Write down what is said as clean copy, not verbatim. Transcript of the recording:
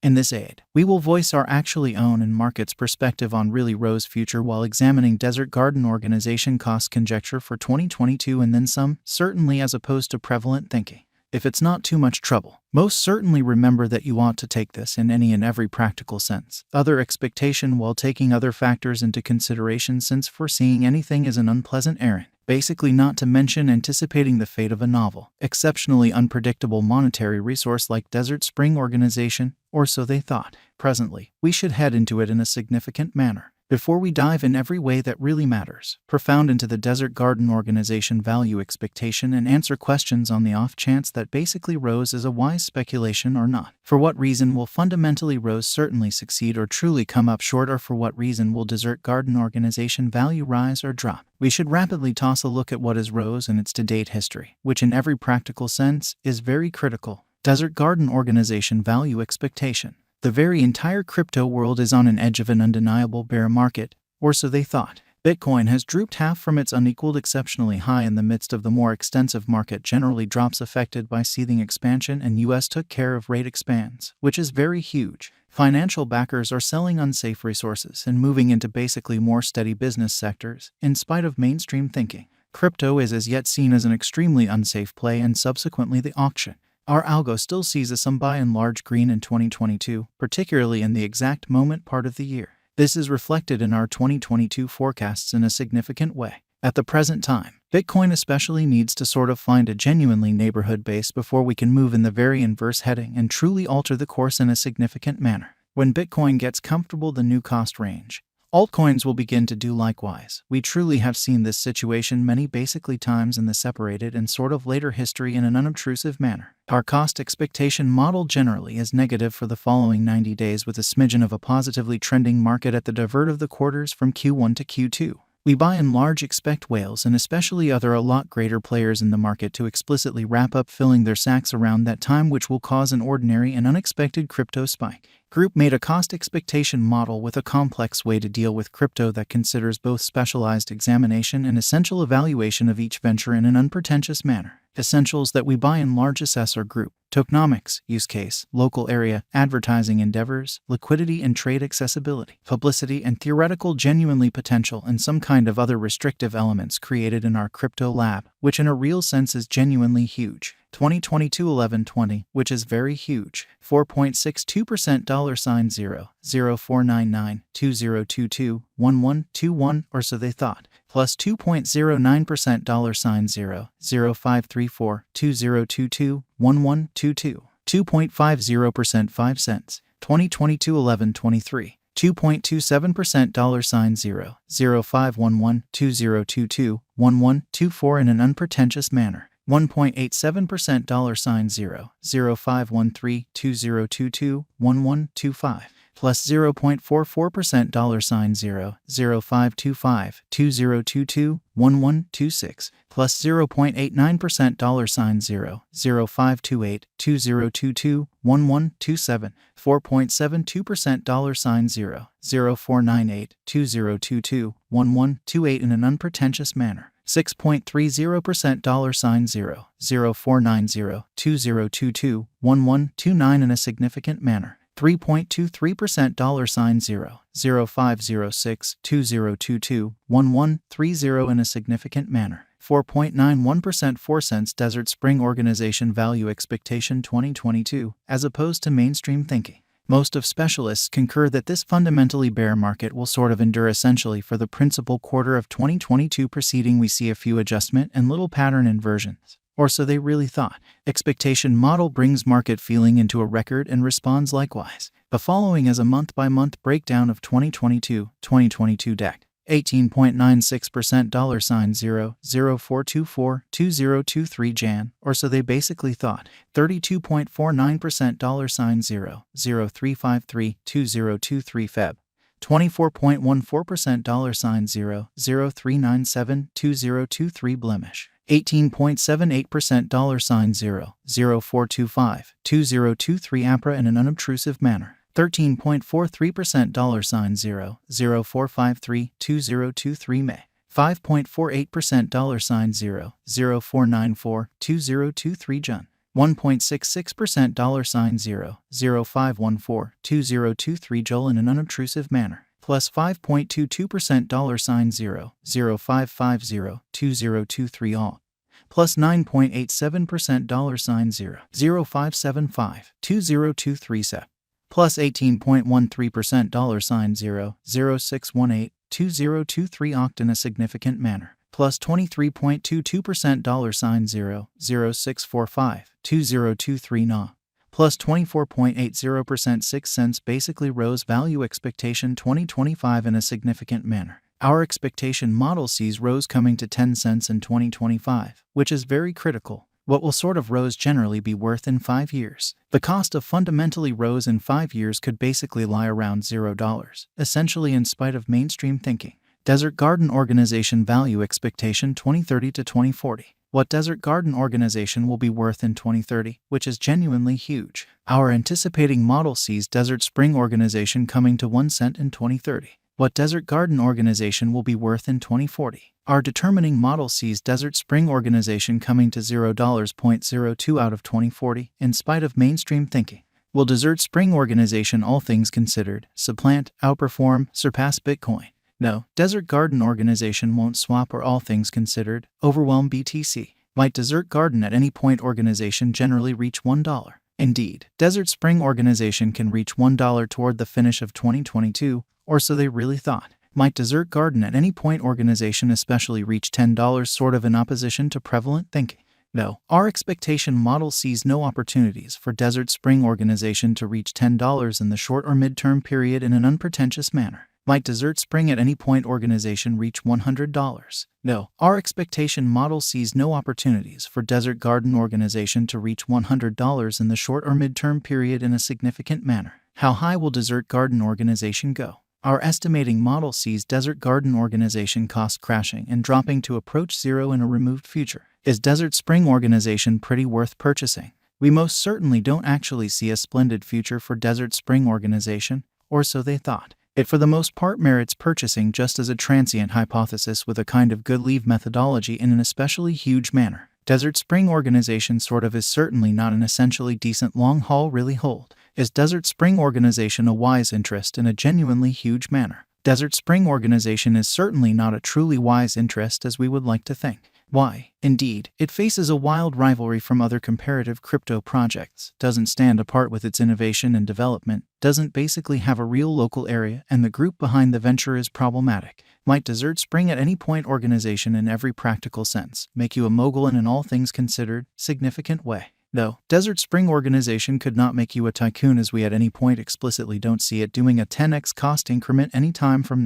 In this aid, we will voice our actually own and market's perspective on really Rose future while examining Desert Garden Organization cost conjecture for 2022 and then some, certainly as opposed to prevalent thinking. If it's not too much trouble, most certainly remember that you ought to take this in any and every practical sense. Other expectation while taking other factors into consideration, since foreseeing anything is an unpleasant errand. Basically, not to mention anticipating the fate of a novel, exceptionally unpredictable monetary resource like Desert Spring Organization, or so they thought. Presently, we should head into it in a significant manner. Before we dive in every way that really matters, profound into the Desert Garden Organization value expectation and answer questions on the off chance that basically Rose is a wise speculation or not. For what reason will fundamentally Rose certainly succeed or truly come up short, or for what reason will Desert Garden Organization value rise or drop? We should rapidly toss a look at what is Rose and its to-date history, which in every practical sense is very critical. Desert Garden Organization value expectation. The very entire crypto world is on an edge of an undeniable bear market, or so they thought. Bitcoin has drooped half from its unequaled exceptionally high in the midst of the more extensive market generally drops affected by seething expansion, and US took care of rate expands, which is very huge. Financial backers are selling unsafe resources and moving into basically more steady business sectors, in spite of mainstream thinking. Crypto is as yet seen as an extremely unsafe play, and subsequently the auction. Our algo still sees a some by and large green in 2022, particularly in the exact moment part of the year. This is reflected in our 2022 forecasts in a significant way. At the present time, Bitcoin especially needs to sort of find a genuinely neighborhood base before we can move in the very inverse heading and truly alter the course in a significant manner. When Bitcoin gets comfortable the new cost range, altcoins will begin to do likewise. We truly have seen this situation many basically times in the separated and sort of later history in an unobtrusive manner. Our cost expectation model generally is negative for the following 90 days with a smidgen of a positively trending market at the divert of the quarters from Q1 to Q2. We by and large expect whales and especially other a lot greater players in the market to explicitly wrap up filling their sacks around that time, which will cause an ordinary and unexpected crypto spike. Group made a cost expectation model with a complex way to deal with crypto that considers both specialized examination and essential evaluation of each venture in an unpretentious manner. Essentials that we by and large assess are group, tokenomics, use case, local area, advertising endeavors, liquidity and trade accessibility, publicity and theoretical genuinely potential, and some kind of other restrictive elements created in our crypto lab, which in a real sense is genuinely huge. 2022 1120, which is very huge. 4.62% $0, 0499 2022 1121, or so they thought. Plus 2.09% $0, 0534 2022 1122. 2.50% 5 cents. 2022 1123. 2.27% $0, 0511 2022 1124 in an unpretentious manner. 1.87% $0, 0513 2022 1125. Plus 0.44% $0, 0525 2022 1126. Plus 0.89% $0, 0528 2022 1127. 4.72% $0, 0498 2022 1128 in an unpretentious manner. 6.30% $0, 0490 2022 1129 in a significant manner. 3.23% $0, 0506 2022 1130 in a significant manner. 4.91% 4 cents Desert Spring Organization value expectation 2022, as opposed to mainstream thinking. Most of specialists concur that this fundamentally bear market will sort of endure essentially for the principal quarter of 2022 preceding we see a few adjustment and little pattern inversions. Or so they really thought. Expectation model brings market feeling into a record and responds likewise. The following is a month-by-month breakdown of 2022 deck. 18.96% $0, 0424 2023 Jan, or so they basically thought. 32.49% $0, 0353 2023 Feb. 24.14% $0, 0397 2023 Blemish. 18.78% $0, 0425 2023 APRA in an unobtrusive manner. 13.43% $0, 0453 2023 May. 5.48% $0, 0494 2023 Jun. 1.66% $0.0514-2023 Joel in an unobtrusive manner, plus 5.22% $0.0550-2023 all, plus 9.87% $0.0575-2023 plus 18.13% $0.0618-2023 oct in a significant manner, plus 23.22% $0.0645-2023 na, plus 24.80% 6 cents basically rose value expectation 2025 in a significant manner. Our expectation model sees rose coming to 10 cents in 2025, which is very critical. What will sort of rose generally be worth in 5 years? The cost of fundamentally rose in 5 years could basically lie around $0, essentially in spite of mainstream thinking. Desert Garden Organization value expectation 2030 to 2040. What Desert Garden Organization will be worth in 2030, which is genuinely huge. Our anticipating model sees Desert Spring Organization coming to 1 cent in 2030. What Desert Garden Organization will be worth in 2040. Our determining model sees Desert Spring Organization coming to $0.02 out of 2040, in spite of mainstream thinking. Will Desert Spring Organization, all things considered, supplant, outperform, surpass Bitcoin? No, Desert Garden Organization won't swap or, all things considered, overwhelm BTC. Might Desert Garden at any point organization generally reach $1? Indeed, Desert Spring Organization can reach $1 toward the finish of 2022, or so they really thought. Might Desert Garden at any point organization especially reach $10, sort of in opposition to prevalent thinking? No, our expectation model sees no opportunities for Desert Spring Organization to reach $10 in the short or mid-term period in an unpretentious manner. Might Desert Spring at any point organization reach $100? No, our expectation model sees no opportunities for Desert Garden Organization to reach $100 in the short or mid-term period in a significant manner. How high will Desert Garden Organization go? Our estimating model sees Desert Garden Organization cost crashing and dropping to approach zero in a removed future. Is Desert Spring Organization pretty worth purchasing? We most certainly don't actually see a splendid future for Desert Spring Organization, or so they thought. It for the most part merits purchasing just as a transient hypothesis with a kind of good leave methodology in an especially huge manner. Desert Spring Organization sort of is certainly not an essentially decent long haul really hold. Is Desert Spring Organization a wise interest in a genuinely huge manner? Desert Spring Organization is certainly not a truly wise interest as we would like to think. Why? Indeed, it faces a wild rivalry from other comparative crypto projects, doesn't stand apart with its innovation and development, doesn't basically have a real local area, and the group behind the venture is problematic. Might Desert Spring at any point organization in every practical sense make you a mogul in an all things considered, significant way? No, Desert Spring Organization could not make you a tycoon as we at any point explicitly don't see it doing a 10x cost increment any time from now.